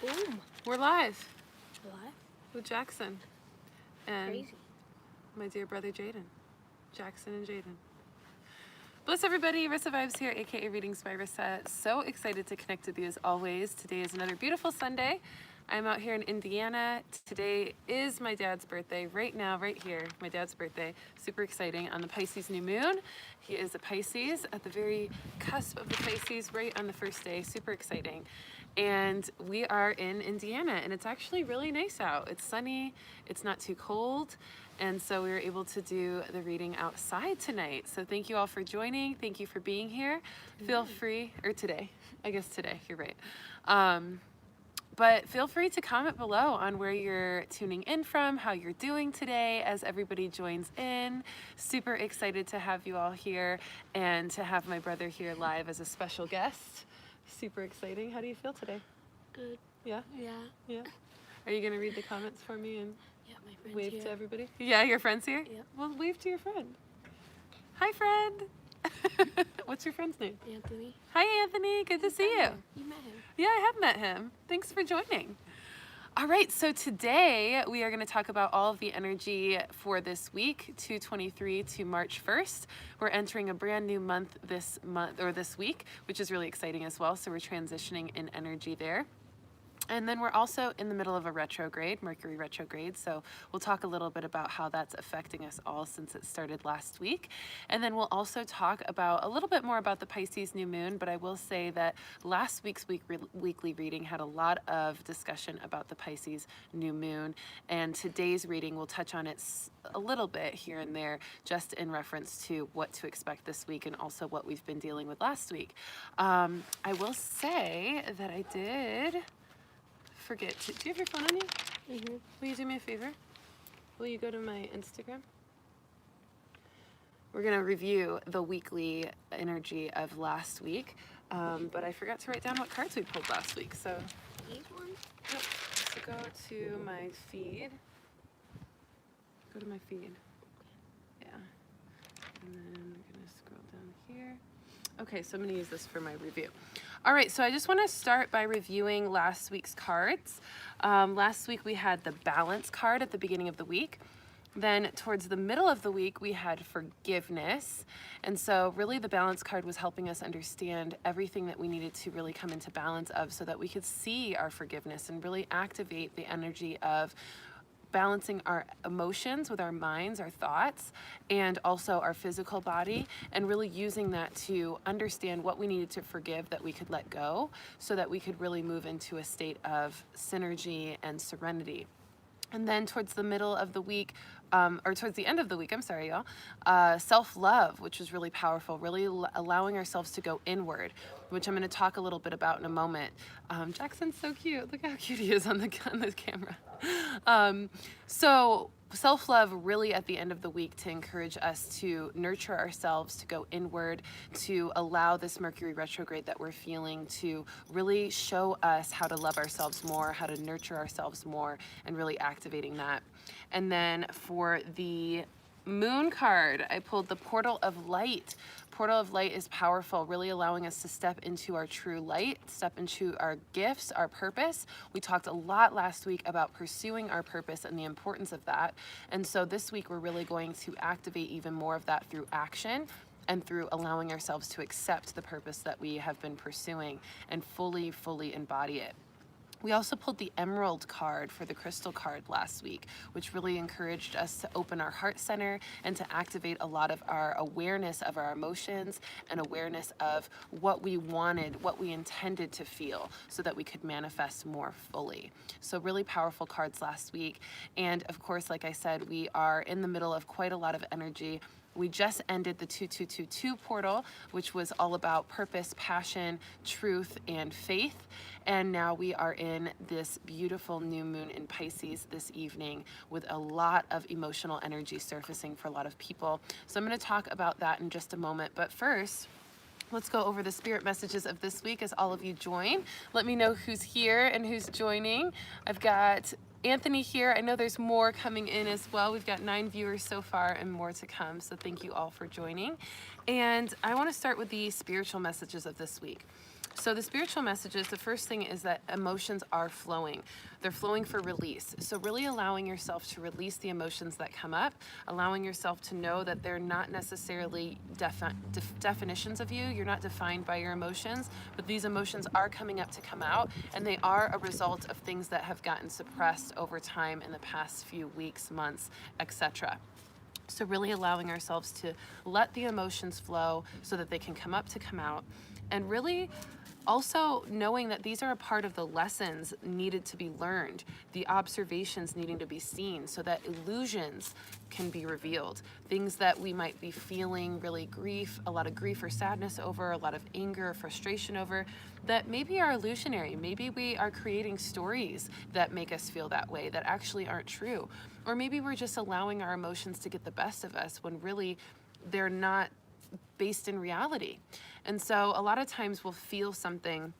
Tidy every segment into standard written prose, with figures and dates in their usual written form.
Boom. We're live Live? with Jackson and Crazy. my dear brother Jaden. Jackson and Jaden. Bless everybody, Rissa Vibes here, aka Readings by Rissa. So excited to connect with you as always. Today is another beautiful Sunday. I'm out here in Indiana. Today is my dad's birthday, right now, right here, my dad's birthday. Super exciting, on the Pisces new moon. He is a Pisces at the very cusp of the Pisces, right on the first day. Super exciting. And we are in Indiana, and it's actually really nice out. It's sunny, it's not too cold, and so we were able to do the reading outside tonight. So thank you all for joining. Thank you for being here. Feel free, or today, I guess today, you're right. But feel free to comment below on where you're tuning in from, how you're doing today as everybody joins in. Super excited to have you all here and to have my brother here live as a special guest. Super exciting. How do you feel today? Good. Yeah? Yeah. Yeah. Are you going to read the comments for me and Yeah, my friend's wave here. to everybody? Yeah, your friend's here? Yeah. Well, wave to your friend. Hi, friend. What's your friend's name? Anthony. Hi, Anthony. Good to see you. You met him. Yeah, I have met him. Thanks for joining. All right, so today we are going to talk about all of the energy for this week, 2/23 to March 1st. We're entering a brand new month this week, which is really exciting as well. So we're transitioning in energy there. And then we're also in the middle of a retrograde, Mercury Retrograde, so we'll talk a little bit about how that's affecting us all since it started last week. And then we'll also talk about a little bit more about the Pisces new moon, but I will say that last week's weekly reading had a lot of discussion about the Pisces new moon, and today's reading will touch on it a little bit here and there, just in reference to what to expect this week and also what we've been dealing with last week. I will say that I did forget to, do you have your phone on you? Mm-hmm. Will you do me a favor? Will you go to my Instagram? We're going to review the weekly energy of last week, but I forgot to write down what cards we pulled last week, so These ones? yep. So go to my feed. Go to my feed. Yeah. And then we're going to scroll down here. Okay, so I'm going to use this for my review. All right, so I just want to start by reviewing last week's cards. Last week we had the balance card at the beginning of the week. Then towards the middle of the week we had forgiveness. And so really the balance card was helping us understand everything that we needed to really come into balance of so that we could see our forgiveness and really activate the energy of balancing our emotions with our minds, our thoughts, and also our physical body, and really using that to understand what we needed to forgive that we could let go so that we could really move into a state of synergy and serenity. And then towards the middle of the week, or towards the end of the week, I'm sorry, y'all, self-love, which was really powerful, really allowing ourselves to go inward, which I'm going to talk a little bit about in a moment. Jackson's so cute. Look how cute he is on the camera. So self-love really at the end of the week to encourage us to nurture ourselves, to go inward, to allow this Mercury retrograde that we're feeling to really show us how to love ourselves more, how to nurture ourselves more, and really activating that. And then for the moon card, I pulled the Portal of Light. Portal of Light is powerful, really allowing us to step into our true light, step into our gifts, our purpose. We talked a lot last week about pursuing our purpose and the importance of that. And so this week we're really going to activate even more of that through action and through allowing ourselves to accept the purpose that we have been pursuing and fully embody it. We also pulled the Emerald card for the Crystal card last week, which really encouraged us to open our heart center and to activate a lot of our awareness of our emotions and awareness of what we wanted, what we intended to feel so that we could manifest more fully. So really powerful cards last week. And of course, like I said, we are in the middle of quite a lot of energy. We just ended the 2222 portal, which was all about purpose, passion, truth, and faith. And now we are in this beautiful new moon in Pisces this evening with a lot of emotional energy surfacing for a lot of people. So I'm going to talk about that in just a moment. But first, let's go over the spirit messages of this week as all of you join. Let me know who's here and who's joining. I've got Anthony here. I know there's more coming in as well. We've got 9 viewers so far and more to come. So thank you all for joining. And I want to start with the spiritual messages of this week. So the spiritual messages, the first thing is that emotions are flowing. They're flowing for release. So really allowing yourself to release the emotions that come up, allowing yourself to know that they're not necessarily definitions of you. You're not defined by your emotions, but these emotions are coming up to come out, and they are a result of things that have gotten suppressed over time in the past few weeks, months, etc. So really allowing ourselves to let the emotions flow so that they can come up to come out, and really also knowing that these are a part of the lessons needed to be learned, the observations needing to be seen so that illusions can be revealed. Things that we might be feeling really a lot of grief or sadness over, a lot of anger or frustration over, that maybe are illusionary. Maybe we are creating stories that make us feel that way that actually aren't true. Or maybe we're just allowing our emotions to get the best of us when really they're not based in reality. And so a lot of times we'll feel something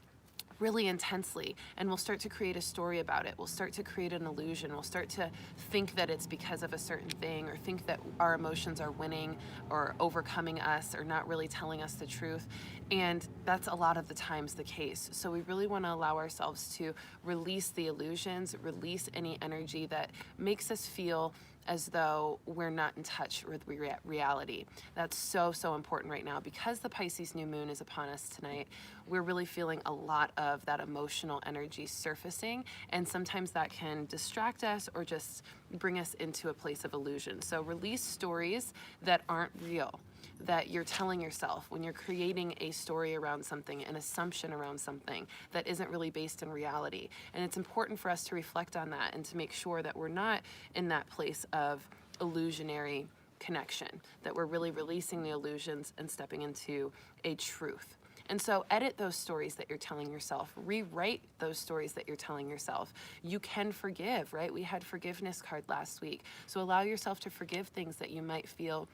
really intensely and we'll start to create a story about it. We'll start to create an illusion. We'll start to think that it's because of a certain thing, or think that our emotions are winning or overcoming us or not really telling us the truth. And that's a lot of the times the case. So we really want to allow ourselves to release the illusions, release any energy that makes us feel as though we're not in touch with reality. That's so, so important right now. Because the Pisces new moon is upon us tonight, we're really feeling a lot of that emotional energy surfacing, and sometimes that can distract us or just bring us into a place of illusion. So release stories that aren't real, that you're telling yourself when you're creating a story around something, an assumption around something that isn't really based in reality. And it's important for us to reflect on that and to make sure that we're not in that place of illusionary connection, that we're really releasing the illusions and stepping into a truth. And so edit those stories that you're telling yourself, rewrite those stories that you're telling yourself. You can forgive, right? We had forgiveness card last week. So allow yourself to forgive things that you might feel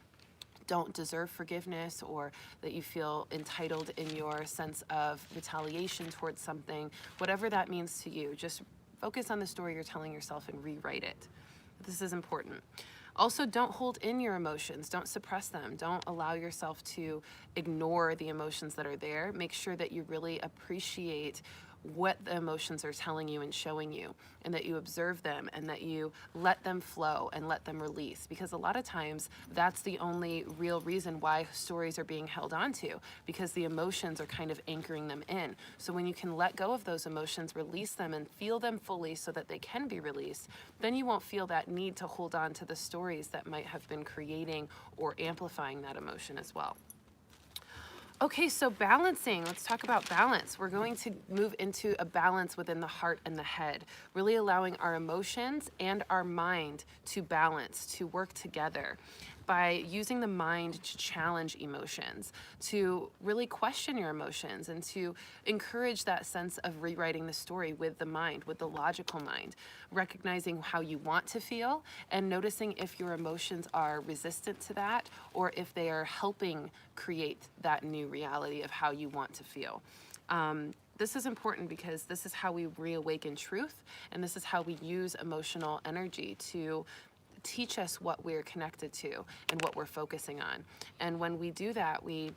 don't deserve forgiveness, or that you feel entitled in your sense of retaliation towards something. Whatever that means to you, just focus on the story you're telling yourself and rewrite it. This is important. Also, don't hold in your emotions. Don't suppress them. Don't allow yourself to ignore the emotions that are there. Make sure that you really appreciate what the emotions are telling you and showing you, and that you observe them and that you let them flow and let them release. Because a lot of times that's the only real reason why stories are being held on to, because the emotions are kind of anchoring them in. So when you can let go of those emotions, release them and feel them fully so that they can be released, then you won't feel that need to hold on to the stories that might have been creating or amplifying that emotion as well. Okay, so balancing. Let's talk about balance. We're going to move into a balance within the heart and the head, really allowing our emotions and our mind to balance, to work together by using the mind to challenge emotions, to really question your emotions, and to encourage that sense of rewriting the story with the mind, with the logical mind, recognizing how you want to feel and noticing if your emotions are resistant to that or if they are helping create that new reality of how you want to feel. This is important because this is how we reawaken truth, and this is how we use emotional energy to teach us what we're connected to and what we're focusing on. And when we do that, we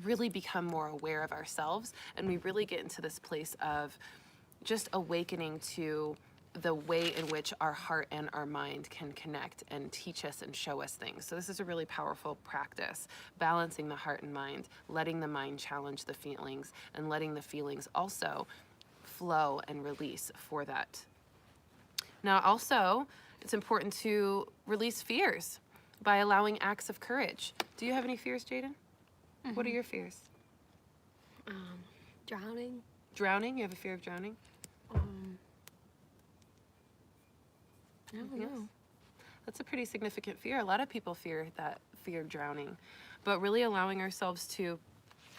really become more aware of ourselves, and we really get into this place of just awakening to the way in which our heart and our mind can connect and teach us and show us things. So this is a really powerful practice, balancing the heart and mind, letting the mind challenge the feelings, and letting the feelings also flow and release for that. Now also, it's important to release fears by allowing acts of courage. Do you have any fears, Jaden? Mm-hmm. What are your fears? Drowning. Drowning? You have a fear of drowning? I don't know. That's a pretty significant fear. A lot of people fear that fear of drowning, but really allowing ourselves to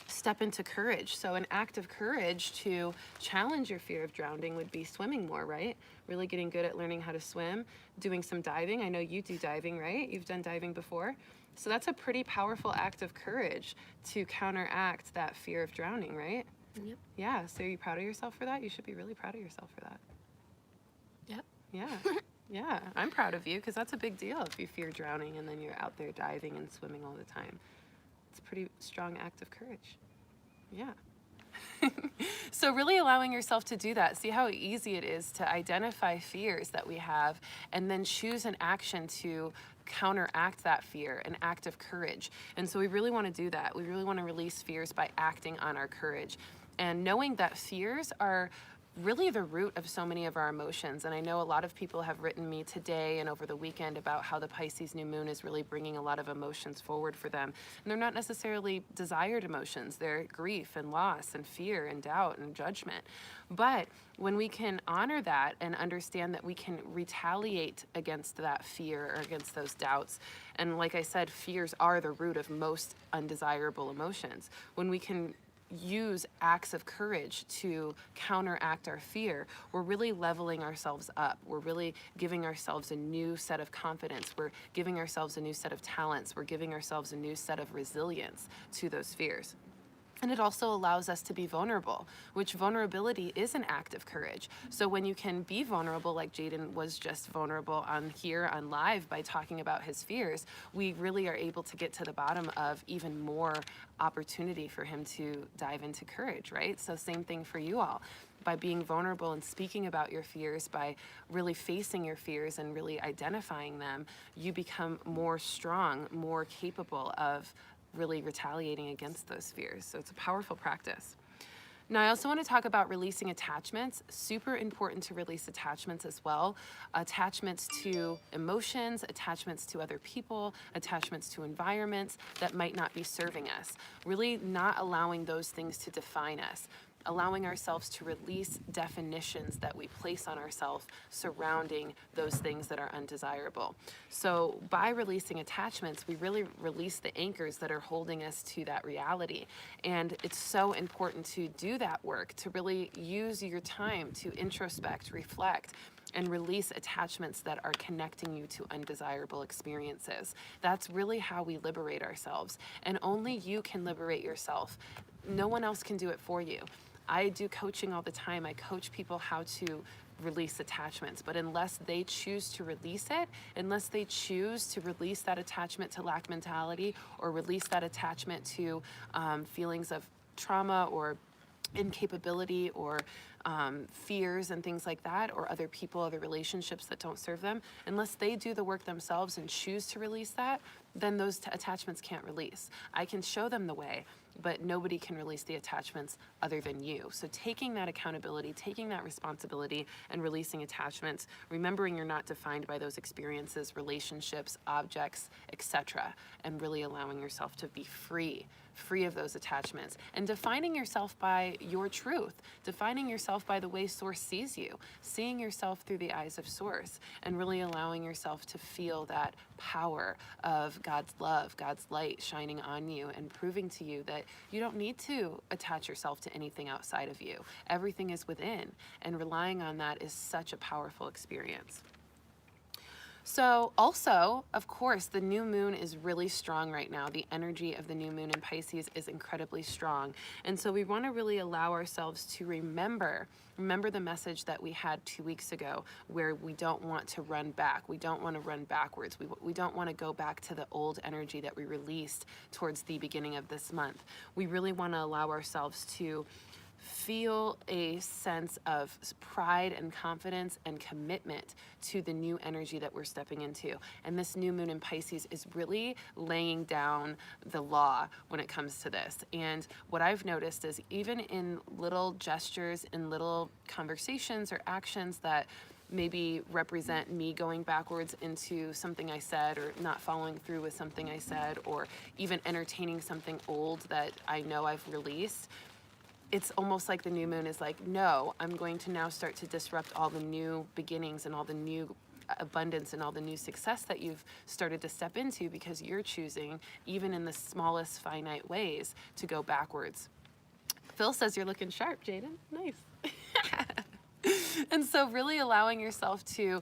step into courage. So an act of courage to challenge your fear of drowning would be swimming more, right? Really getting good at learning how to swim, doing some diving. I know you do diving, right? You've done diving before. So that's a pretty powerful act of courage to counteract that fear of drowning, right? Yep. Yeah, so are you proud of yourself for that? You should be really proud of yourself for that. Yep. Yeah. Yeah, I'm proud of you because that's a big deal if you fear drowning and then you're out there diving and swimming all the time. It's a pretty strong act of courage. Yeah. So really allowing yourself to do that. See how easy it is to identify fears that we have and then choose an action to counteract that fear, an act of courage. And so we really want to do that. We really want to release fears by acting on our courage and knowing that fears are really the root of so many of our emotions. And I know a lot of people have written me today and over the weekend about how the Pisces new moon is really bringing a lot of emotions forward for them. And they're not necessarily desired emotions. They're grief and loss and fear and doubt and judgment. But when we can honor that and understand that we can retaliate against that fear or against those doubts, and like I said, fears are the root of most undesirable emotions. When we can use acts of courage to counteract our fear, we're really leveling ourselves up. We're really giving ourselves a new set of confidence. We're giving ourselves a new set of talents. We're giving ourselves a new set of resilience to those fears. And it also allows us to be vulnerable, which vulnerability is an act of courage. So when you can be vulnerable, like Jaden was just vulnerable on here on live by talking about his fears, we really are able to get to the bottom of even more opportunity for him to dive into courage, right? So same thing for you all. By being vulnerable and speaking about your fears, by really facing your fears and really identifying them, you become more strong, more capable of really retaliating against those fears. So it's a powerful practice. Now, I also want to talk about releasing attachments. Super important to release attachments as well. Attachments to emotions, attachments to other people, attachments to environments that might not be serving us. Really not allowing those things to define us. Allowing ourselves to release definitions that we place on ourselves surrounding those things that are undesirable. So by releasing attachments, we really release the anchors that are holding us to that reality. And it's so important to do that work, to really use your time to introspect, reflect, and release attachments that are connecting you to undesirable experiences. That's really how we liberate ourselves. And only you can liberate yourself. No one else can do it for you. I do coaching all the time. I coach people how to release attachments, but unless they choose to release it, unless they choose to release that attachment to lack mentality or release that attachment to feelings of trauma or incapability or fears and things like that, or other people, other relationships that don't serve them, unless they do the work themselves and choose to release that, then those attachments can't release. I can show them the way, but nobody can release the attachments other than you. So taking that accountability, taking that responsibility and releasing attachments, remembering you're not defined by those experiences, relationships, objects, etc., and really allowing yourself to be free of those attachments, and defining yourself by your truth, defining yourself by the way Source sees you, seeing yourself through the eyes of Source, and really allowing yourself to feel that power of God's love, God's light shining on you and proving to you that you don't need to attach yourself to anything outside of you. Everything is within, and relying on that is such a powerful experience. So also, of course, the new moon is really strong right now. The energy of the new moon in Pisces is incredibly strong. And so we want to really allow ourselves to remember the message that we had 2 weeks ago, where we don't want to run back. We don't want to run backwards. We don't want to go back to the old energy that we released towards the beginning of this month. We really want to allow ourselves to feel a sense of pride and confidence and commitment to the new energy that we're stepping into. And this new moon in Pisces is really laying down the law when it comes to this. And what I've noticed is even in little gestures, in little conversations or actions that maybe represent me going backwards into something I said, or not following through with something I said, or even entertaining something old that I know I've released, it's almost like the new moon is like, no, I'm going to now start to disrupt all the new beginnings and all the new abundance and all the new success that you've started to step into, because you're choosing, even in the smallest finite ways, to go backwards. Phil says you're looking sharp, Jaden. Nice. And so really allowing yourself to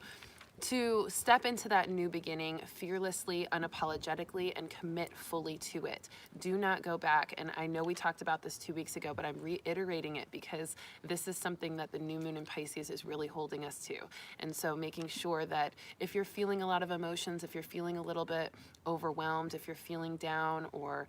step into that new beginning fearlessly, unapologetically, and commit fully to it. Do not go back. And I know we talked about this 2 weeks ago, but I'm reiterating it because this is something that the new moon in Pisces is really holding us to. And so making sure that if you're feeling a lot of emotions, if you're feeling a little bit overwhelmed, if you're feeling down or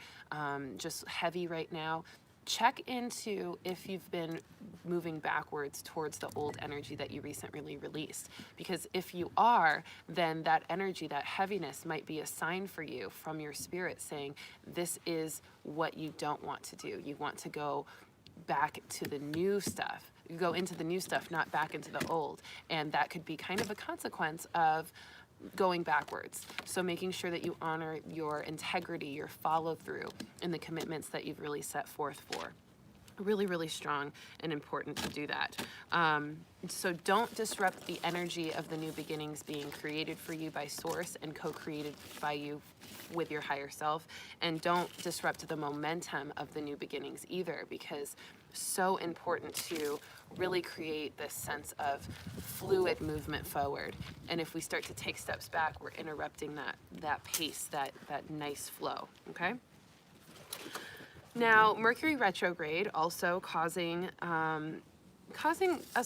just heavy right now, check into if you've been moving backwards towards the old energy that you recently released. Because if you are, then that energy, that heaviness might be a sign for you from your spirit saying, this is what you don't want to do. You want to go back to the new stuff. You go into the new stuff, not back into the old. And that could be kind of a consequence of going backwards. So making sure that you honor your integrity, your follow through, and the commitments that you've really set forth for. Really, really strong and important to do that. So don't disrupt the energy of the new beginnings being created for you by Source and co-created by you with your higher self. And don't disrupt the momentum of the new beginnings either, because so important to really create this sense of fluid movement forward. And if we start to take steps back, we're interrupting that pace, that nice flow, okay? Now, Mercury retrograde also causing us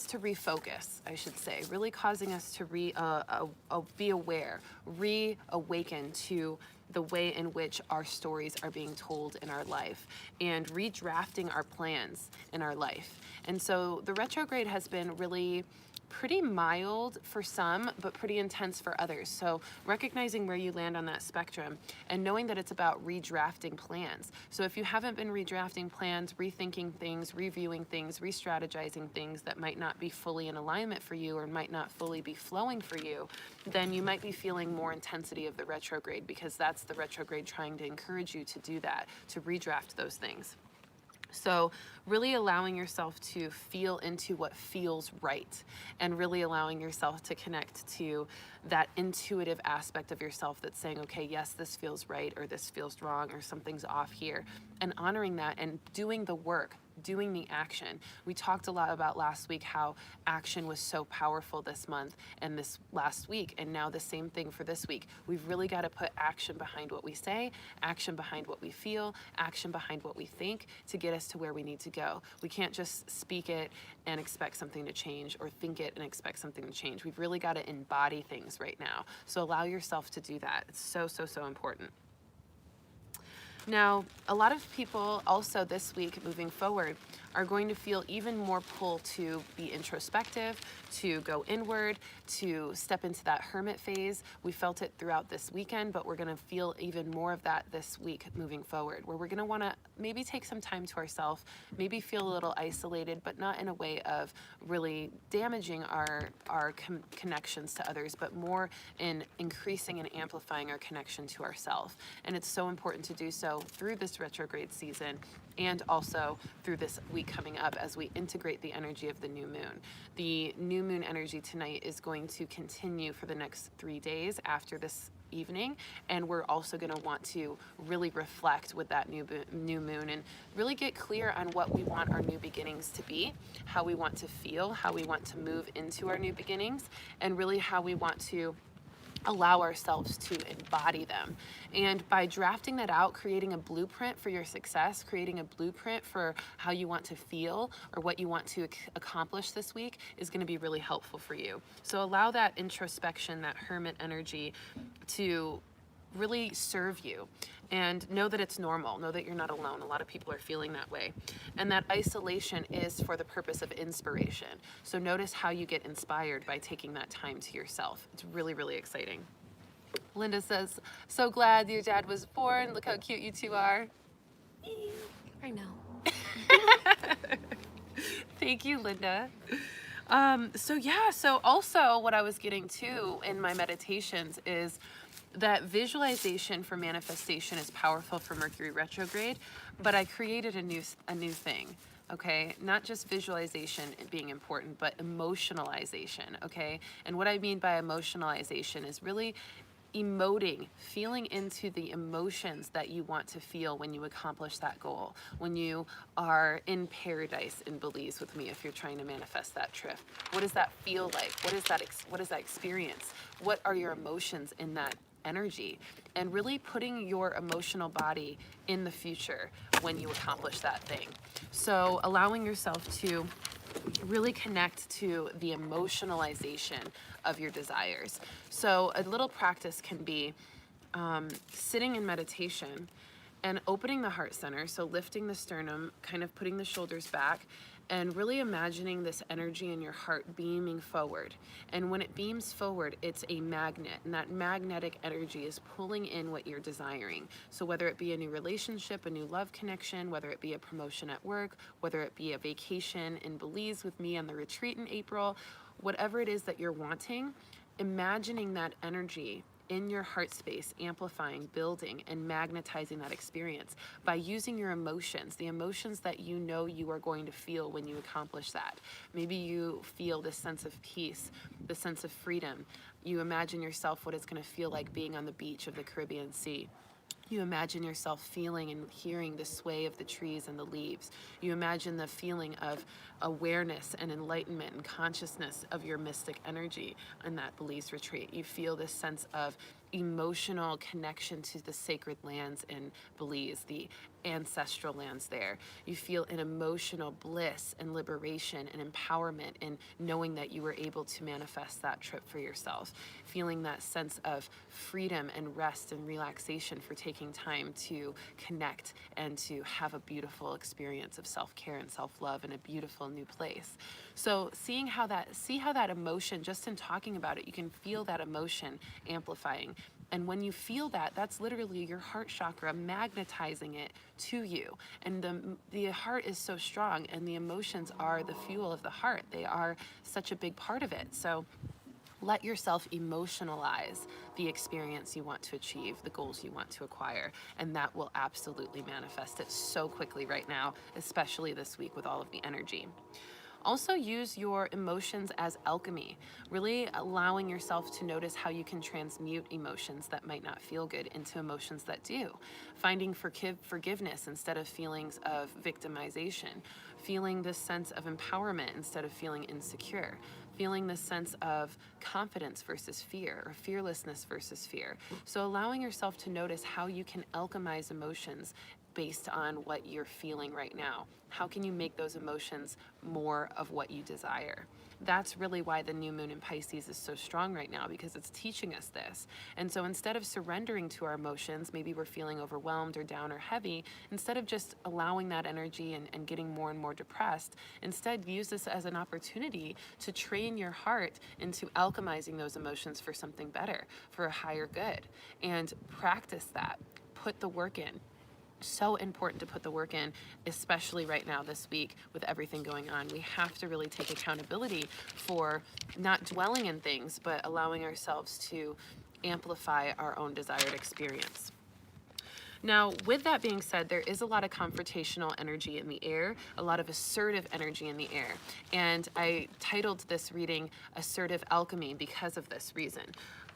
to refocus, I should say, really causing us to be aware, reawaken to the way in which our stories are being told in our life and redrafting our plans in our life. And so the retrograde has been really pretty mild for some, but pretty intense for others. So recognizing where you land on that spectrum and knowing that it's about redrafting plans. So if you haven't been redrafting plans, rethinking things, reviewing things, re-strategizing things that might not be fully in alignment for you or might not fully be flowing for you, then you might be feeling more intensity of the retrograde, because that's the retrograde trying to encourage you to do that, to redraft those things. So really allowing yourself to feel into what feels right, and really allowing yourself to connect to that intuitive aspect of yourself that's saying, okay, yes, this feels right, or this feels wrong, or something's off here, and honoring that and doing the work, doing the action. We talked a lot about last week how action was so powerful this month and this last week, and now the same thing for this week. We've really got to put action behind what we say, action behind what we feel, action behind what we think to get us to where we need to go. We can't just speak it and expect something to change, or think it and expect something to change. We've really got to embody things right now. So allow yourself to do that. It's so, so, so important. Now, a lot of people also this week moving forward are going to feel even more pull to be introspective, to go inward, to step into that hermit phase. We felt it throughout this weekend, but we're going to feel even more of that this week moving forward, where we're going to want to maybe take some time to ourselves, maybe feel a little isolated, but not in a way of really damaging our connections to others, but more in increasing and amplifying our connection to ourselves. And it's so important to do so through this retrograde season, and also through this week coming up as we integrate the energy of the new moon. The new moon energy tonight is going to continue for the next 3 days after this evening, and we're also going to want to really reflect with that new moon and really get clear on what we want our new beginnings to be, how we want to feel, how we want to move into our new beginnings, and really how we want to allow ourselves to embody them. And by drafting that out, creating a blueprint for your success, creating a blueprint for how you want to feel or what you want to accomplish this week is going to be really helpful for you. So allow that introspection, that hermit energy to really serve you, and know that it's normal. Know that you're not alone. A lot of people are feeling that way. And that isolation is for the purpose of inspiration. So notice how you get inspired by taking that time to yourself. It's really, really exciting. Linda says, so glad your dad was born. Look how cute you two are. I know. Thank you, Linda. So also what I was getting to in my meditations is that visualization for manifestation is powerful for Mercury retrograde, but I created a new thing. Okay, not just visualization being important, but emotionalization. Okay, and what I mean by emotionalization is really emoting, feeling into the emotions that you want to feel when you accomplish that goal, when you are in paradise in Belize with me, if you're trying to manifest that trip. What does that feel like? What is that experience? What are your emotions in that energy? And really putting your emotional body in the future when you accomplish that thing. So allowing yourself to really connect to the emotionalization of your desires. So a little practice can be sitting in meditation and opening the heart center, so lifting the sternum, kind of putting the shoulders back, and really imagining this energy in your heart beaming forward. And when it beams forward, it's a magnet, and that magnetic energy is pulling in what you're desiring. So whether it be a new relationship, a new love connection, whether it be a promotion at work, whether it be a vacation in Belize with me on the retreat in April, whatever it is that you're wanting, imagining that energy in your heart space, amplifying, building, and magnetizing that experience by using your emotions, the emotions that you know you are going to feel when you accomplish that. Maybe you feel this sense of peace, the sense of freedom. You imagine yourself what it's going to feel like being on the beach of the Caribbean Sea. You imagine yourself feeling and hearing the sway of the trees and the leaves. You imagine the feeling of awareness and enlightenment and consciousness of your mystic energy in that Belize retreat. You feel this sense of emotional connection to the sacred lands in Belize, the ancestral lands there. You feel an emotional bliss and liberation and empowerment in knowing that you were able to manifest that trip for yourself. Feeling that sense of freedom and rest and relaxation for taking time to connect and to have a beautiful experience of self-care and self-love in a beautiful new place. So see how that emotion, just in talking about it, you can feel that emotion amplifying. And when you feel that, that's literally your heart chakra magnetizing it to you. And the heart is so strong, and the emotions are the fuel of the heart. They are such a big part of it. So let yourself emotionalize the experience you want to achieve, the goals you want to acquire, and that will absolutely manifest it so quickly right now, especially this week with all of the energy. Also use your emotions as alchemy, really allowing yourself to notice how you can transmute emotions that might not feel good into emotions that do. Finding forgiveness instead of feelings of victimization. Feeling this sense of empowerment instead of feeling insecure. Feeling this sense of confidence versus fear, or fearlessness versus fear. So allowing yourself to notice how you can alchemize emotions based on what you're feeling right now. How can you make those emotions more of what you desire? That's really why the new moon in Pisces is so strong right now, because it's teaching us this. And so instead of surrendering to our emotions, maybe we're feeling overwhelmed or down or heavy, instead of just allowing that energy and getting more and more depressed, instead use this as an opportunity to train your heart into alchemizing those emotions for something better, for a higher good, and practice that. Put the work in. So important to put the work in, especially right now this week with everything going on. We have to really take accountability for not dwelling in things, but allowing ourselves to amplify our own desired experience. Now, with that being said, there is a lot of confrontational energy in the air, a lot of assertive energy in the air. And I titled this reading Assertive Alchemy because of this reason.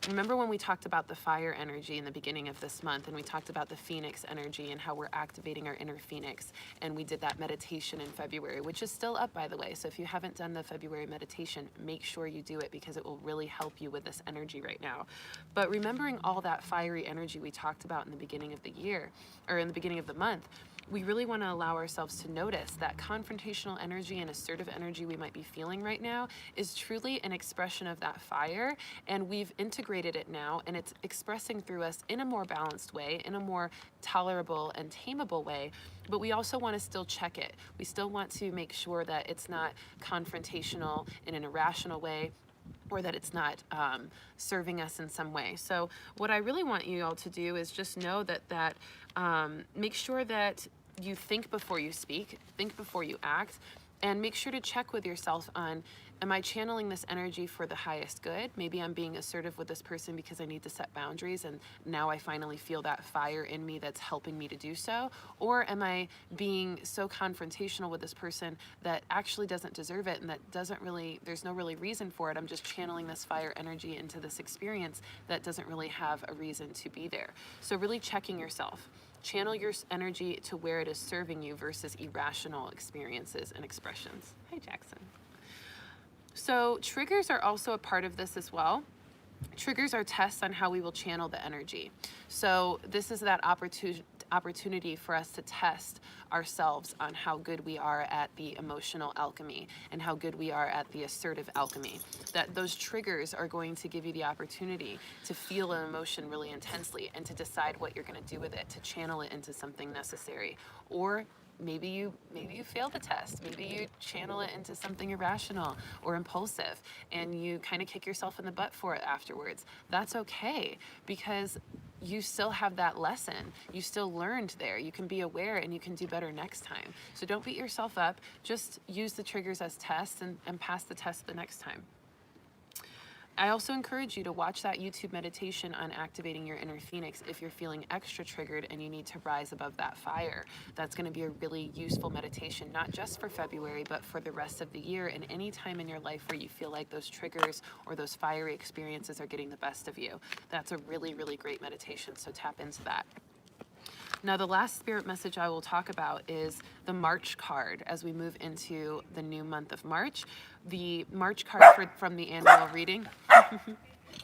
Remember when we talked about the fire energy in the beginning of this month, and we talked about the phoenix energy and how we're activating our inner phoenix, and we did that meditation in February, which is still up, by the way. So if you haven't done the February meditation, make sure you do it, because it will really help you with this energy right now. But remembering all that fiery energy we talked about in the beginning of the year, or in the beginning of the month, we really want to allow ourselves to notice that confrontational energy and assertive energy we might be feeling right now is truly an expression of that fire, and we've integrated it now, and it's expressing through us in a more balanced way, in a more tolerable and tameable way. But we also want to still check it. We still want to make sure that it's not confrontational in an irrational way, or that it's not serving us in some way. So what I really want you all to do is just know that make sure that you think before you speak, think before you act, and make sure to check with yourself on, am I channeling this energy for the highest good? Maybe I'm being assertive with this person because I need to set boundaries, and now I finally feel that fire in me that's helping me to do so. Or am I being so confrontational with this person that actually doesn't deserve it, and that there's no really reason for it. I'm just channeling this fire energy into this experience that doesn't really have a reason to be there. So really checking yourself. Channel your energy to where it is serving you versus irrational experiences and expressions. Hi, Jackson. So triggers are also a part of this as well. Triggers are tests on how we will channel the energy. So this is that opportunity for us to test ourselves on how good we are at the emotional alchemy and how good we are at the assertive alchemy. That those triggers are going to give you the opportunity to feel an emotion really intensely and to decide what you're going to do with it, to channel it into something necessary. Or maybe you fail the test. Maybe you channel it into something irrational or impulsive and you kind of kick yourself in the butt for it afterwards. That's okay, because you still have that lesson. You still learned there. You can be aware and you can do better next time. So don't beat yourself up. Just use the triggers as tests and pass the test the next time. I also encourage you to watch that YouTube meditation on activating your inner phoenix if you're feeling extra triggered and you need to rise above that fire. That's going to be a really useful meditation, not just for February, but for the rest of the year and any time in your life where you feel like those triggers or those fiery experiences are getting the best of you. That's a really, really great meditation, so tap into that. Now, the last spirit message I will talk about is the March card as we move into the new month of March. The March card from the annual reading.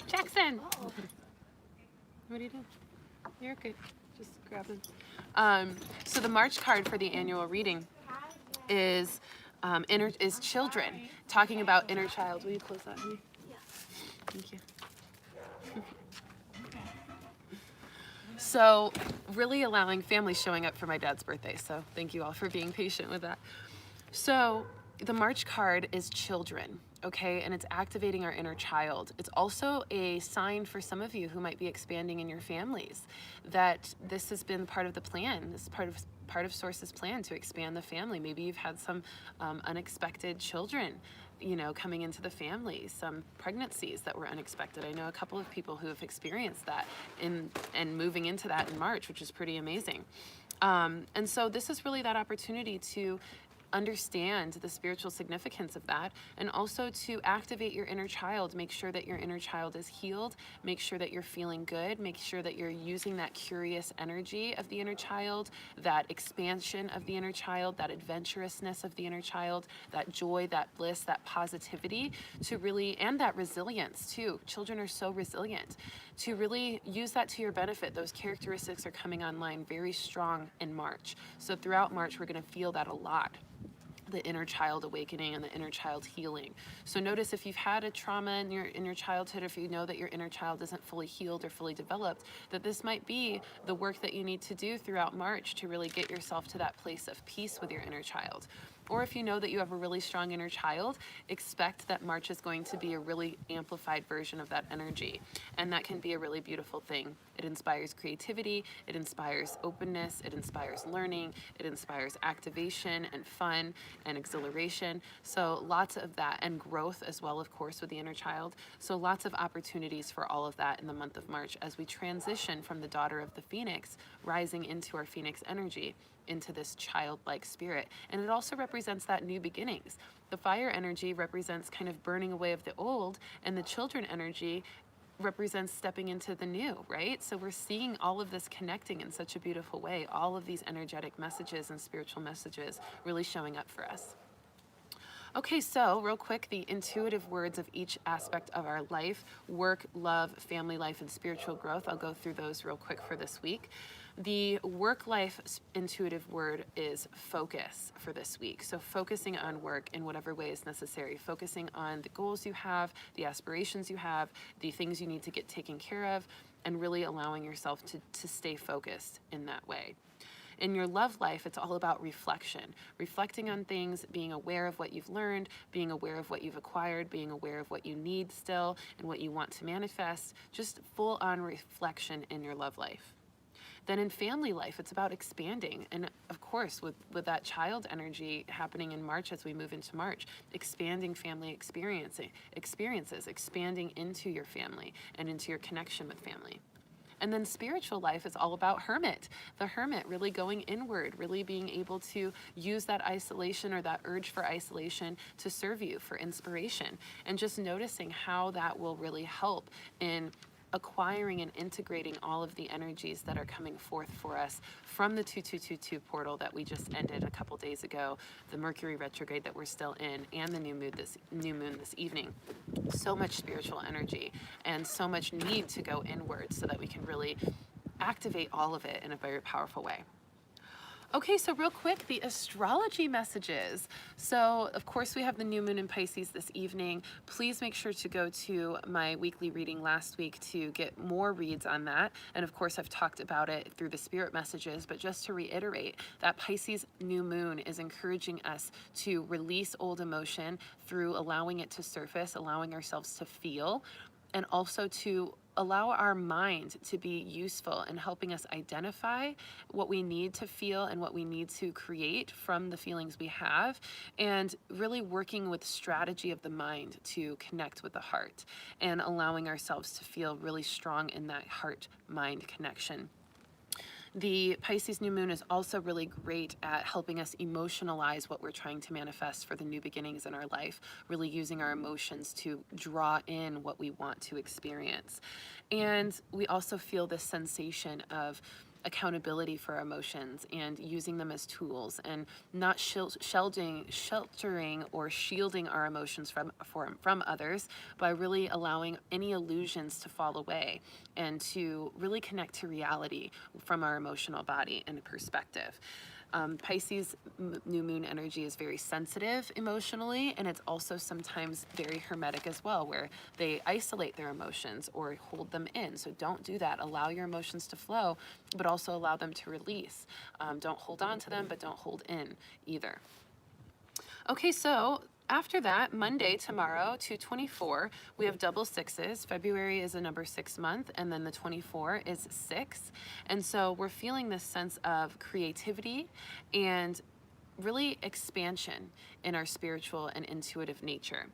Jackson! What are you doing? You're good. Just grab him. So the March card for the annual reading is children, talking about inner child. Will you close that, honey? Yeah. Thank you. So really allowing families showing up for my dad's birthday. So thank you all for being patient with that. So the March card is children, okay? And it's activating our inner child. It's also a sign for some of you who might be expanding in your families that this has been part of the plan. This is part of Source's plan to expand the family. Maybe you've had some unexpected children, you know, coming into the family, some pregnancies that were unexpected. I know a couple of people who have experienced that and moving into that in March, which is pretty amazing. And so this is really that opportunity to understand the spiritual significance of that, and also to activate your inner child. Make sure that your inner child is healed. Make sure that you're feeling good. Make sure that you're using that curious energy of the inner child, that expansion of the inner child, that adventurousness of the inner child, that joy, that bliss, that positivity to really, and that resilience too. Children are so resilient. To really use that to your benefit. Those characteristics are coming online very strong in March. So throughout March, we're going to feel that a lot. The inner child awakening and the inner child healing. So notice if you've had a trauma in your childhood, if you know that your inner child isn't fully healed or fully developed, that this might be the work that you need to do throughout March to really get yourself to that place of peace with your inner child. Or if you know that you have a really strong inner child, expect that March is going to be a really amplified version of that energy. And that can be a really beautiful thing. It inspires creativity, it inspires openness, it inspires learning, it inspires activation and fun and exhilaration. So lots of that, and growth as well, of course, with the inner child. So lots of opportunities for all of that in the month of March as we transition from the daughter of the Phoenix, rising into our Phoenix energy, into this childlike spirit. And it also represents that new beginnings. The fire energy represents kind of burning away of the old, and the children energy represents stepping into the new, right? So we're seeing all of this connecting in such a beautiful way, all of these energetic messages and spiritual messages really showing up for us. Okay, so real quick, the intuitive words of each aspect of our life: work, love, family life, and spiritual growth. I'll go through those real quick for this week. The work life intuitive word is focus for this week. So focusing on work in whatever way is necessary, focusing on the goals you have, the aspirations you have, the things you need to get taken care of, and really allowing yourself to stay focused in that way. In your love life, it's all about reflection, reflecting on things, being aware of what you've learned, being aware of what you've acquired, being aware of what you need still and what you want to manifest, just full on reflection in your love life. Then in family life, it's about expanding. And of course, with that child energy happening in March as we move into March, expanding family experiences, expanding into your family and into your connection with family. And then spiritual life is all about hermit. The hermit really going inward, really being able to use that isolation or that urge for isolation to serve you, for inspiration. And just noticing how that will really help in acquiring and integrating all of the energies that are coming forth for us from the 2222 portal that we just ended a couple days ago, the Mercury Retrograde that we're still in, and the new moon this evening. So much spiritual energy and so much need to go inward so that we can really activate all of it in a very powerful way. Okay, so real quick, the astrology messages. So, of course, we have the new moon in Pisces this evening. Please make sure to go to my weekly reading last week to get more reads on that. And of course, I've talked about it through the spirit messages, but just to reiterate, that Pisces new moon is encouraging us to release old emotion through allowing it to surface, allowing ourselves to feel, and also to allow our mind to be useful in helping us identify what we need to feel and what we need to create from the feelings we have, and really working with strategy of the mind to connect with the heart and allowing ourselves to feel really strong in that heart-mind connection. The Pisces new moon is also really great at helping us emotionalize what we're trying to manifest for the new beginnings in our life, really using our emotions to draw in what we want to experience. And we also feel this sensation of accountability for our emotions and using them as tools, and not sheltering or shielding our emotions from others, by really allowing any illusions to fall away and to really connect to reality from our emotional body and perspective. Pisces new moon energy is very sensitive emotionally, and it's also sometimes very hermetic as well, where they isolate their emotions or hold them in. So don't do that. Allow your emotions to flow, but also allow them to release. Don't hold on to them, but don't hold in either. Okay, so after that, Monday, tomorrow, 2/24, we have double sixes. February is a number 6 month, and then the 24 is 6. And so we're feeling this sense of creativity and really expansion in our spiritual and intuitive nature.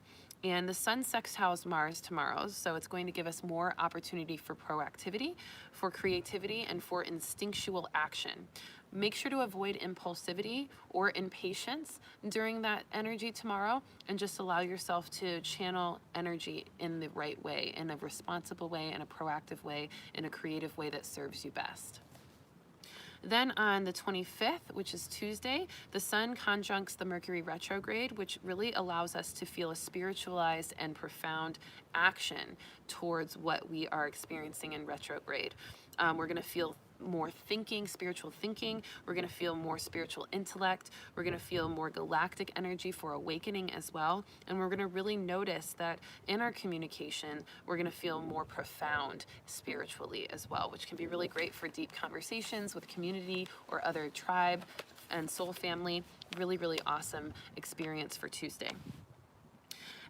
And the sun sextiles Mars tomorrow, so it's going to give us more opportunity for proactivity, for creativity, and for instinctual action. Make sure to avoid impulsivity or impatience during that energy tomorrow, and just allow yourself to channel energy in the right way, in a responsible way, in a proactive way, in a creative way that serves you best. Then on the 25th, which is Tuesday, the sun conjuncts the Mercury Retrograde, which really allows us to feel a spiritualized and profound action towards what we are experiencing in retrograde. We're going to feel more thinking, spiritual thinking. We're going to feel more spiritual intellect. We're going to feel more galactic energy for awakening as well. And we're going to really notice that in our communication, we're going to feel more profound spiritually as well, which can be really great for deep conversations with community or other tribe and soul family. Really, really awesome experience for Tuesday.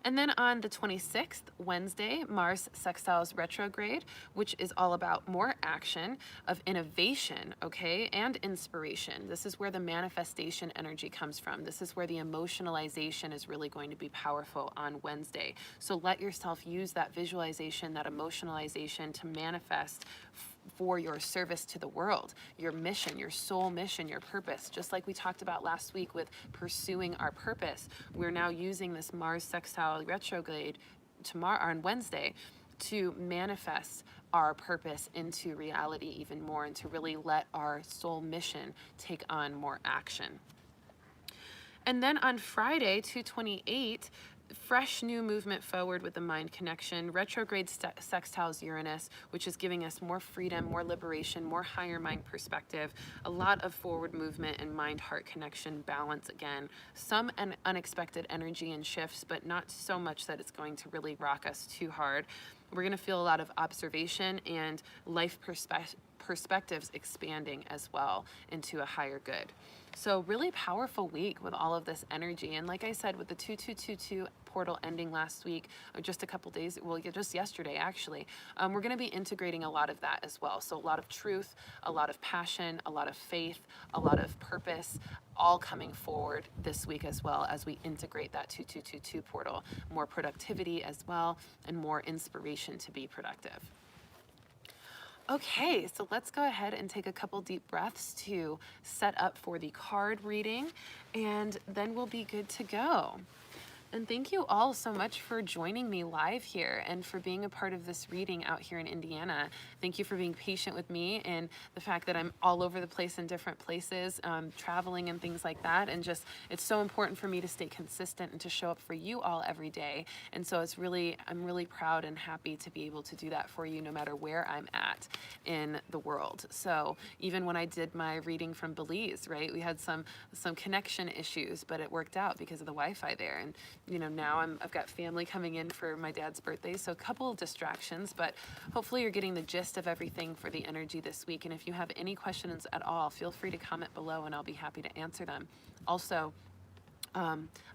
And then on the 26th, Wednesday, Mars sextiles retrograde, which is all about more action, of innovation, okay, and inspiration. This is where the manifestation energy comes from. This is where the emotionalization is really going to be powerful on Wednesday. So let yourself use that visualization, that emotionalization to manifest for your service to the world, your mission, your soul mission, your purpose. Just like we talked about last week with pursuing our purpose, we're now using this Mars sextile retrograde tomorrow on Wednesday to manifest our purpose into reality even more, and to really let our soul mission take on more action. And then on Friday, 2/28, fresh new movement forward with the mind connection. Retrograde sextiles Uranus, which is giving us more freedom, more liberation, more higher mind perspective, a lot of forward movement and mind-heart connection, balance again. Some unexpected energy and shifts, but not so much that it's going to really rock us too hard. We're going to feel a lot of observation and life perspectives expanding as well into a higher good. So really powerful week with all of this energy. And like I said, with the 2222 portal ending last week, or just a couple days, well, just yesterday actually, we're going to be integrating a lot of that as well. So a lot of truth, a lot of passion, a lot of faith, a lot of purpose, all coming forward this week as well, as we integrate that 2222 portal. More productivity as well, and more inspiration to be productive. Okay, so let's go ahead and take a couple deep breaths to set up for the card reading, and then we'll be good to go. And thank you all so much for joining me live here and for being a part of this reading out here in Indiana. Thank you for being patient with me and the fact that I'm all over the place in different places, traveling and things like that. And just, it's so important for me to stay consistent and to show up for you all every day. And so I'm really proud and happy to be able to do that for you no matter where I'm at in the world. So even when I did my reading from Belize, right, we had some connection issues, but it worked out because of the Wi-Fi there. And now I've got family coming in for my dad's birthday, so a couple of distractions, but hopefully you're getting the gist of everything for the energy this week. And if you have any questions at all, feel free to comment below and I'll be happy to answer them. Also,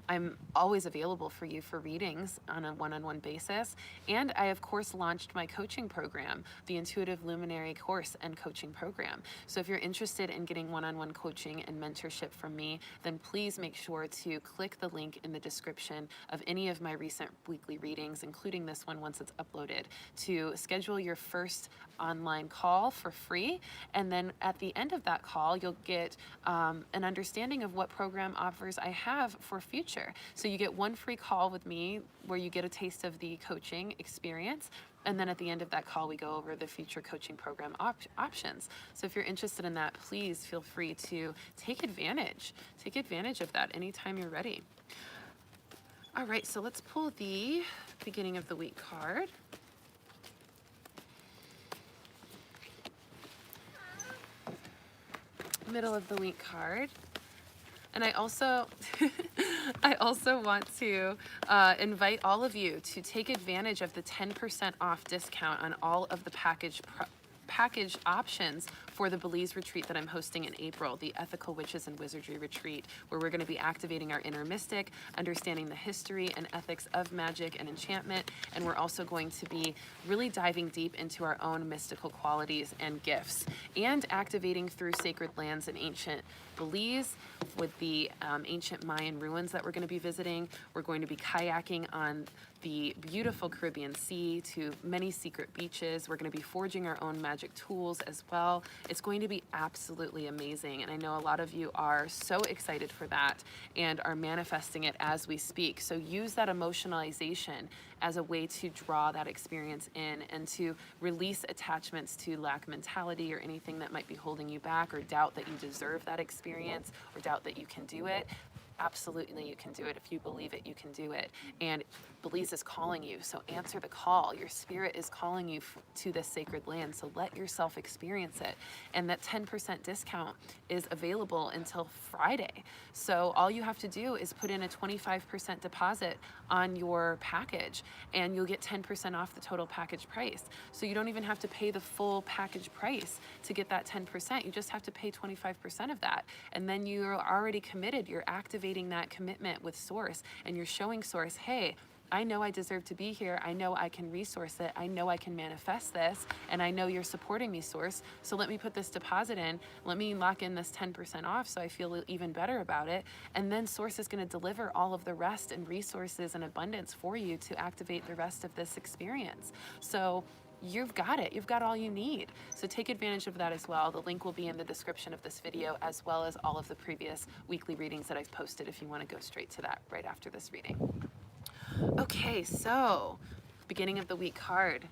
I'm always available for you for readings on a one-on-one basis. And I, of course, launched my coaching program, the Intuitive Luminary course and coaching program. So if you're interested in getting one-on-one coaching and mentorship from me, then please make sure to click the link in the description of any of my recent weekly readings, including this one once it's uploaded, to schedule your first online call for free. And then at the end of that call, you'll get an understanding of what program offers I have for future. So you get one free call with me where you get a taste of the coaching experience. And then at the end of that call, we go over the future coaching program options. So if you're interested in that, please feel free to take advantage. Take advantage of that anytime you're ready. All right, so let's pull the beginning of the week card. Middle of the week card. And I also want to invite all of you to take advantage of the 10% off discount on all of the package options for the Belize retreat that I'm hosting in April, the Ethical Witches and Wizardry retreat, where we're going to be activating our inner mystic, understanding the history and ethics of magic and enchantment, and we're also going to be really diving deep into our own mystical qualities and gifts, and activating through sacred lands in ancient Belize with the ancient Mayan ruins that we're going to be visiting. We're going to be kayaking on the beautiful Caribbean Sea to many secret beaches. We're going to be forging our own magic tools as well. It's going to be absolutely amazing. And I know a lot of you are so excited for that and are manifesting it as we speak. So use that emotionalization as a way to draw that experience in and to release attachments to lack mentality or anything that might be holding you back, or doubt that you deserve that experience, or doubt that you can do it. Absolutely, you can do it. If you believe it, you can do it. And Belize is calling you, so answer the call. Your spirit is calling you to this sacred land, so let yourself experience it. And that 10% discount is available until Friday. So all you have to do is put in a 25% deposit on your package, and you'll get 10% off the total package price. So you don't even have to pay the full package price to get that 10%. You just have to pay 25% of that. And then you're already committed. You're activating that commitment with Source, and you're showing Source, hey, I know I deserve to be here. I know I can resource it. I know I can manifest this. And I know you're supporting me, Source. So let me put this deposit in. Let me lock in this 10% off so I feel even better about it. And then Source is going to deliver all of the rest and resources and abundance for you to activate the rest of this experience. So you've got it. You've got all you need. So take advantage of that as well. The link will be in the description of this video, as well as all of the previous weekly readings that I've posted if you want to go straight to that right after this reading. Okay, so beginning of the week card,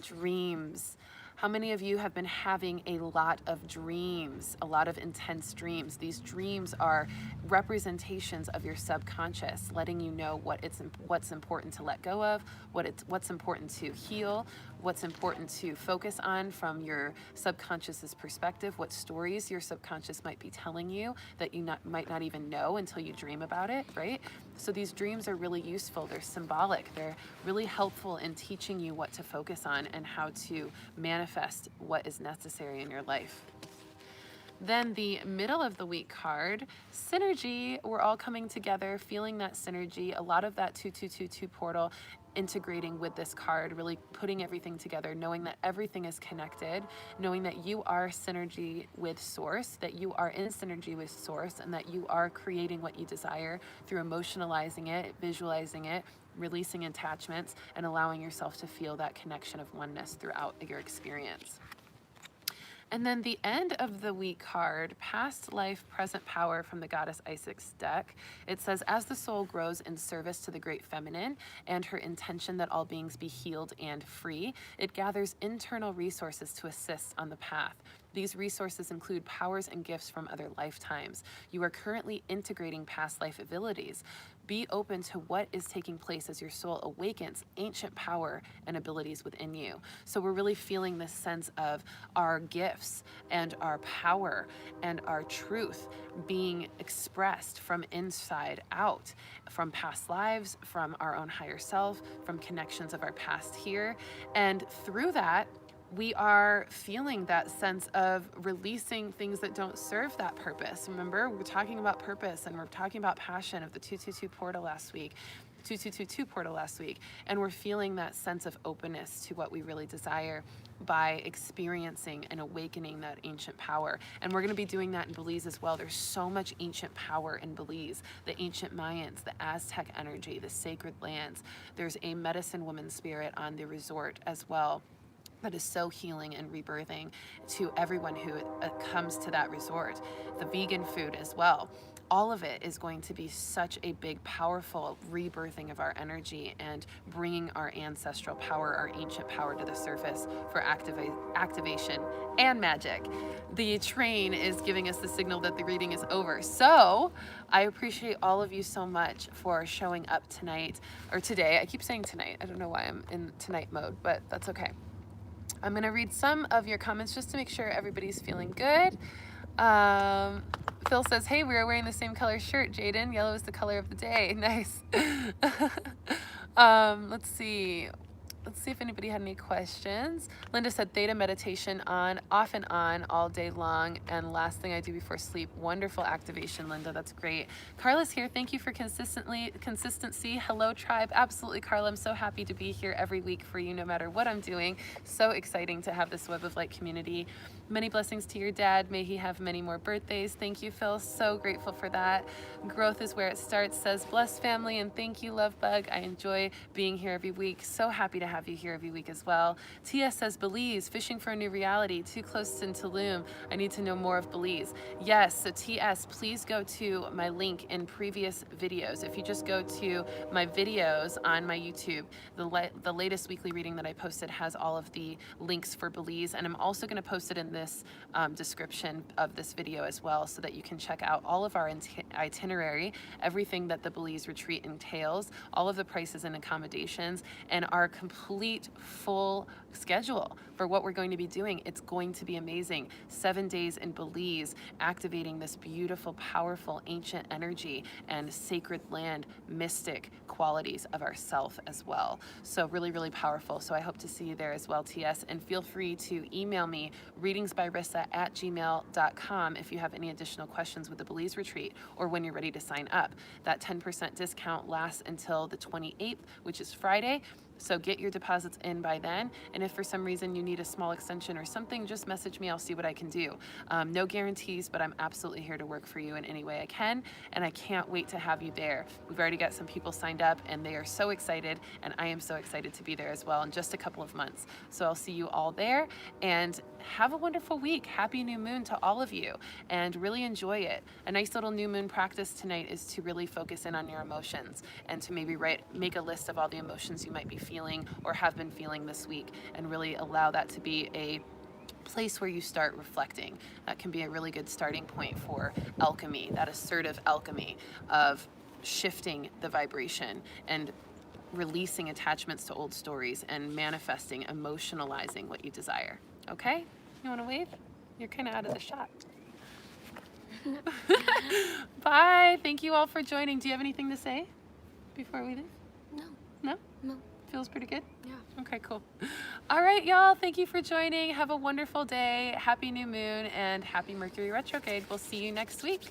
dreams. How many of you have been having a lot of dreams, a lot of intense dreams? These dreams are representations of your subconscious, letting you know what's important to let go of, what's important to heal, what's important to focus on from your subconscious's perspective, what stories your subconscious might be telling you that you might not even know until you dream about it, right? So these dreams are really useful. They're symbolic. They're really helpful in teaching you what to focus on and how to manifest what is necessary in your life. Then the middle of the week card, synergy. We're all coming together, feeling that synergy. A lot of that 2222 portal integrating with this card, really putting everything together, knowing that everything is connected, knowing that you are synergy with Source, that you are in synergy with Source, and that you are creating what you desire through emotionalizing it, visualizing it, releasing attachments, and allowing yourself to feel that connection of oneness throughout your experience. And then the end of the week card, past life, present power from the goddess Isaacs deck. It says, as the soul grows in service to the great feminine and her intention that all beings be healed and free, it gathers internal resources to assist on the path. These resources include powers and gifts from other lifetimes. You are currently integrating past life abilities. Be open to what is taking place as your soul awakens ancient power and abilities within you. So we're really feeling this sense of our gifts and our power and our truth being expressed from inside out, from past lives, from our own higher self, from connections of our past here. And through that, we are feeling that sense of releasing things that don't serve that purpose. Remember, we're talking about purpose and we're talking about passion of the 222 portal last week, 2222 portal last week, and we're feeling that sense of openness to what we really desire by experiencing and awakening that ancient power. And we're going to be doing that in Belize as well. There's so much ancient power in Belize. The ancient Mayans, the Aztec energy, the sacred lands. There's a medicine woman spirit on the resort as well that is so healing and rebirthing to everyone who comes to that resort. The vegan food as well. All of it is going to be such a big, powerful rebirthing of our energy and bringing our ancestral power, our ancient power to the surface for activation and magic. The train is giving us the signal that the reading is over. So I appreciate all of you so much for showing up tonight, or today. I keep saying tonight. I don't know why I'm in tonight mode, but that's okay. I'm going to read some of your comments just to make sure everybody's feeling good. Phil says, hey, we are wearing the same color shirt, Jaden. Yellow is the color of the day. Nice. Let's see. Let's see if anybody had any questions. Linda said theta meditation on, off and on all day long. And last thing I do before sleep. Wonderful activation, Linda. That's great. Carla's here. Thank you for consistency. Hello, tribe. Absolutely, Carla. I'm so happy to be here every week for you, no matter what I'm doing. So exciting to have this Web of Light community. Many blessings to your dad. May he have many more birthdays. Thank you, Phil. So grateful for that. Growth is where it starts, says bless family. And thank you, Love Bug. I enjoy being here every week. So happy to have you here every week as well. TS says Belize, fishing for a new reality, too close in Tulum. I need to know more of Belize. Yes, so TS, please go to my link in previous videos. If you just go to my videos on my YouTube, the latest weekly reading that I posted has all of the links for Belize, and I'm also going to post it in this description of this video as well, so that you can check out all of our itinerary, everything that the Belize retreat entails, all of the prices and accommodations, and our complete full schedule for what we're going to be doing. It's going to be amazing. 7 days in Belize, activating this beautiful, powerful, ancient energy and sacred land, mystic qualities of ourself as well. So really, really powerful. So I hope to see you there as well, TS. And feel free to email me, readingsbyrissa@gmail.com, if you have any additional questions with the Belize retreat or when you're ready to sign up. That 10% discount lasts until the 28th, which is Friday. So get your deposits in by then. And if for some reason you need a small extension or something, just message me. I'll see what I can do. No guarantees, but I'm absolutely here to work for you in any way I can. And I can't wait to have you there. We've already got some people signed up and they are so excited. And I am so excited to be there as well in just a couple of months. So I'll see you all there, and have a wonderful week. Happy new moon to all of you, and really enjoy it. A nice little new moon practice tonight is to really focus in on your emotions and to maybe make a list of all the emotions you might be feeling or have been feeling this week, and really allow that to be a place where you start reflecting. That can be a really good starting point for alchemy, that assertive alchemy of shifting the vibration and releasing attachments to old stories and manifesting, emotionalizing what you desire. Okay? You want to wave? You're kind of out of the shot. Bye. Thank you all for joining. Do you have anything to say before we leave? No. No? No. Feels pretty good? Yeah. Okay, cool. All right, y'all. Thank you for joining. Have a wonderful day. Happy new moon and happy Mercury retrograde. We'll see you next week.